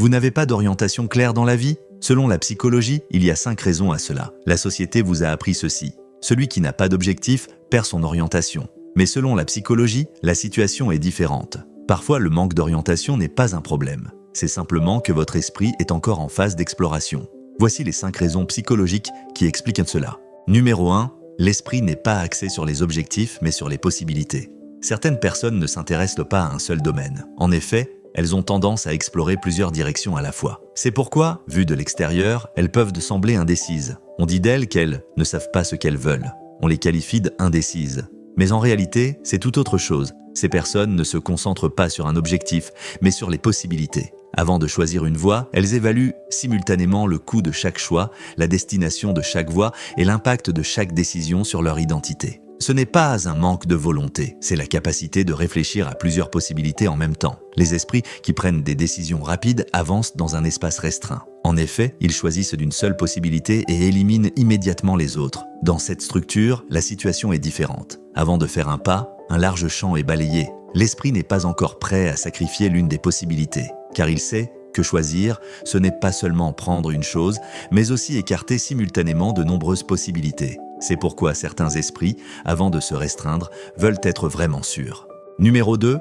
Vous n'avez pas d'orientation claire dans la vie? Selon la psychologie, il y a 5 raisons à cela. La société vous a appris ceci. Celui qui n'a pas d'objectif perd son orientation. Mais selon la psychologie, la situation est différente. Parfois, le manque d'orientation n'est pas un problème. C'est simplement que votre esprit est encore en phase d'exploration. Voici les 5 raisons psychologiques qui expliquent cela. Numéro 1. L'esprit n'est pas axé sur les objectifs, mais sur les possibilités. Certaines personnes ne s'intéressent pas à un seul domaine. En effet, elles ont tendance à explorer plusieurs directions à la fois. C'est pourquoi, vues de l'extérieur, elles peuvent sembler indécises. On dit d'elles qu'elles ne savent pas ce qu'elles veulent. On les qualifie d'indécises. Mais en réalité, c'est tout autre chose. Ces personnes ne se concentrent pas sur un objectif, mais sur les possibilités. Avant de choisir une voie, elles évaluent simultanément le coût de chaque choix, la destination de chaque voie et l'impact de chaque décision sur leur identité. Ce n'est pas un manque de volonté, c'est la capacité de réfléchir à plusieurs possibilités en même temps. Les esprits qui prennent des décisions rapides avancent dans un espace restreint. En effet, ils choisissent d'une seule possibilité et éliminent immédiatement les autres. Dans cette structure, la situation est différente. Avant de faire un pas, un large champ est balayé. L'esprit n'est pas encore prêt à sacrifier l'une des possibilités, car il sait que choisir, ce n'est pas seulement prendre une chose, mais aussi écarter simultanément de nombreuses possibilités. C'est pourquoi certains esprits, avant de se restreindre, veulent être vraiment sûrs. Numéro 2.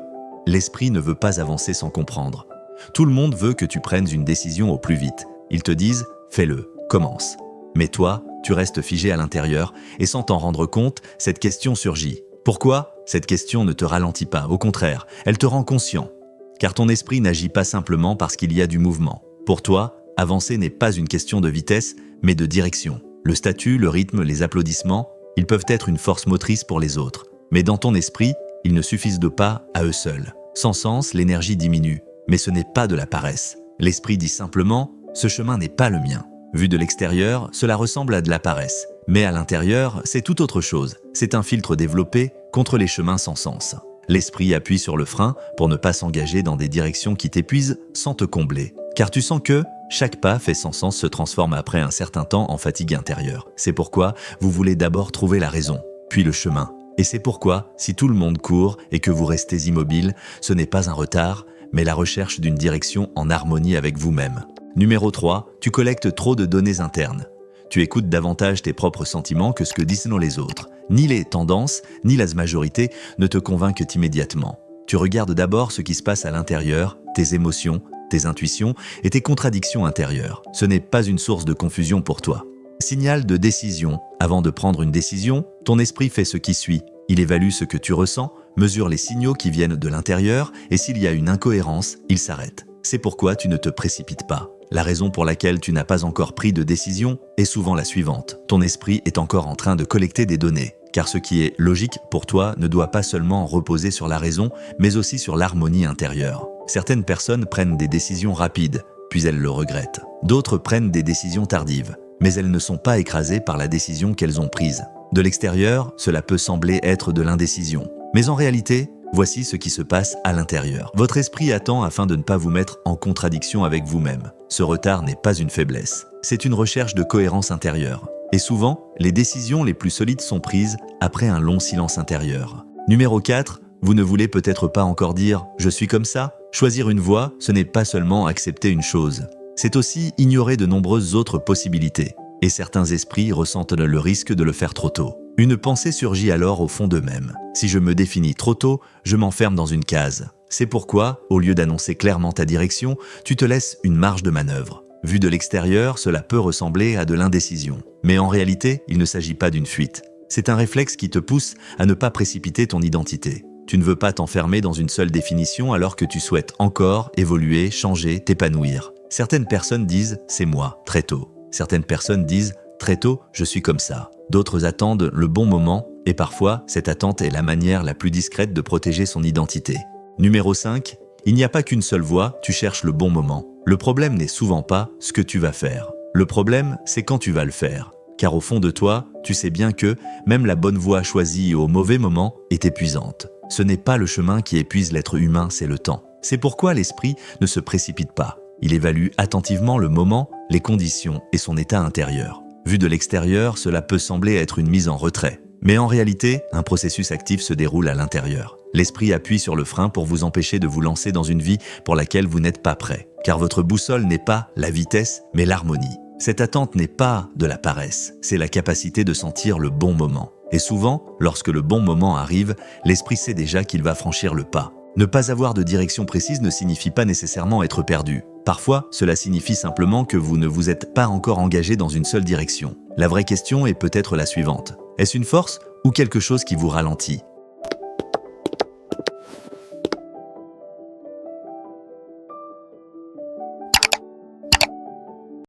L'esprit ne veut pas avancer sans comprendre. Tout le monde veut que tu prennes une décision au plus vite. Ils te disent « fais-le, commence ». Mais toi, tu restes figé à l'intérieur et sans t'en rendre compte, cette question surgit. Pourquoi? Cette question ne te ralentit pas, au contraire, elle te rend conscient. Car ton esprit n'agit pas simplement parce qu'il y a du mouvement. Pour toi, avancer n'est pas une question de vitesse, mais de direction. Le statut, le rythme, les applaudissements, ils peuvent être une force motrice pour les autres. Mais dans ton esprit, ils ne suffisent de pas à eux seuls. Sans sens, l'énergie diminue. Mais ce n'est pas de la paresse. L'esprit dit simplement « ce chemin n'est pas le mien ». Vu de l'extérieur, cela ressemble à de la paresse. Mais à l'intérieur, c'est tout autre chose. C'est un filtre développé contre les chemins sans sens. L'esprit appuie sur le frein pour ne pas s'engager dans des directions qui t'épuisent sans te combler. Car tu sens que chaque pas fait sans sens se transforme après un certain temps en fatigue intérieure. C'est pourquoi vous voulez d'abord trouver la raison, puis le chemin. Et c'est pourquoi, si tout le monde court et que vous restez immobile, ce n'est pas un retard, mais la recherche d'une direction en harmonie avec vous-même. Numéro 3, tu collectes trop de données internes. Tu écoutes davantage tes propres sentiments que ce que disent les autres. Ni les tendances, ni la majorité ne te convainquent immédiatement. Tu regardes d'abord ce qui se passe à l'intérieur, tes émotions, tes intuitions et tes contradictions intérieures. Ce n'est pas une source de confusion pour toi. Signal de décision. Avant de prendre une décision, ton esprit fait ce qui suit. Il évalue ce que tu ressens, mesure les signaux qui viennent de l'intérieur et s'il y a une incohérence, il s'arrête. C'est pourquoi tu ne te précipites pas. La raison pour laquelle tu n'as pas encore pris de décision est souvent la suivante. Ton esprit est encore en train de collecter des données. Car ce qui est logique pour toi ne doit pas seulement reposer sur la raison, mais aussi sur l'harmonie intérieure. Certaines personnes prennent des décisions rapides, puis elles le regrettent. D'autres prennent des décisions tardives, mais elles ne sont pas écrasées par la décision qu'elles ont prise. De l'extérieur, cela peut sembler être de l'indécision. Mais en réalité, voici ce qui se passe à l'intérieur. Votre esprit attend afin de ne pas vous mettre en contradiction avec vous-même. Ce retard n'est pas une faiblesse, c'est une recherche de cohérence intérieure. Et souvent, les décisions les plus solides sont prises après un long silence intérieur. Numéro 4, vous ne voulez peut-être pas encore dire « je suis comme ça ». Choisir une voie, ce n'est pas seulement accepter une chose. C'est aussi ignorer de nombreuses autres possibilités. Et certains esprits ressentent le risque de le faire trop tôt. Une pensée surgit alors au fond d'eux-mêmes. Si je me définis trop tôt, je m'enferme dans une case. C'est pourquoi, au lieu d'annoncer clairement ta direction, tu te laisses une marge de manœuvre. Vu de l'extérieur, cela peut ressembler à de l'indécision. Mais en réalité, il ne s'agit pas d'une fuite. C'est un réflexe qui te pousse à ne pas précipiter ton identité. Tu ne veux pas t'enfermer dans une seule définition alors que tu souhaites encore évoluer, changer, t'épanouir. Certaines personnes disent « c'est moi » très tôt. Certaines personnes disent « très tôt, je suis comme ça ». D'autres attendent le bon moment et parfois, cette attente est la manière la plus discrète de protéger son identité. Numéro 5. Il n'y a pas qu'une seule voie, tu cherches le bon moment. Le problème n'est souvent pas ce que tu vas faire. Le problème, c'est quand tu vas le faire. Car au fond de toi, tu sais bien que même la bonne voie choisie au mauvais moment est épuisante. Ce n'est pas le chemin qui épuise l'être humain, c'est le temps. C'est pourquoi l'esprit ne se précipite pas. Il évalue attentivement le moment, les conditions et son état intérieur. Vu de l'extérieur, cela peut sembler être une mise en retrait. Mais en réalité, un processus actif se déroule à l'intérieur. L'esprit appuie sur le frein pour vous empêcher de vous lancer dans une vie pour laquelle vous n'êtes pas prêt. Car votre boussole n'est pas la vitesse, mais l'harmonie. Cette attente n'est pas de la paresse, c'est la capacité de sentir le bon moment. Et souvent, lorsque le bon moment arrive, l'esprit sait déjà qu'il va franchir le pas. Ne pas avoir de direction précise ne signifie pas nécessairement être perdu. Parfois, cela signifie simplement que vous ne vous êtes pas encore engagé dans une seule direction. La vraie question est peut-être la suivante. Est-ce une force ou quelque chose qui vous ralentit?